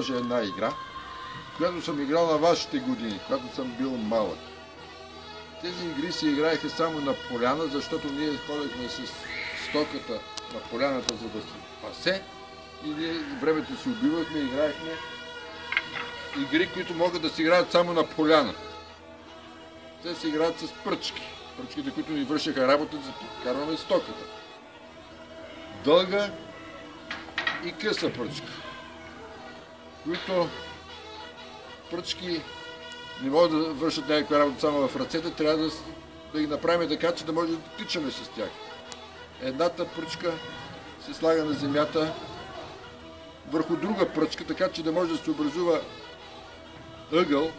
разкажа една игра, която съм играл на вашите години, когато съм бил малък. Тези игри се играеха само на поляна, защото ние ходихме с стоката на поляната, за да се пасе, и ние времето си убивахме и играехме игри, които могат да се играят само на поляна. Те се играят с пръчки. Пръчките, които ни вършаха работа, за да покарваме стоката. Дълга и къса пръчка, които пръчки не могат да вършат някаква работа само в ръцете, трябва да ги направим така, че да може да тичаме с тях. Едната пръчка се слага на земята върху друга пръчка, така че да може да се образува ъгъл,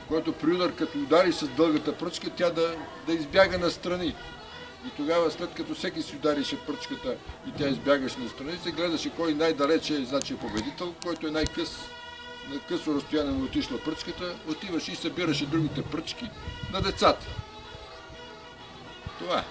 който при удар, като удари с дългата пръчка, тя да избяга настрани. И тогава, след като всеки си ударише пръчката и тя избягаше настрани, се гледаше кой най-далече е победител, който е най-къс, на късо разстояние му отишла пръчката, отиваше и събираше другите пръчки на децата. Това е.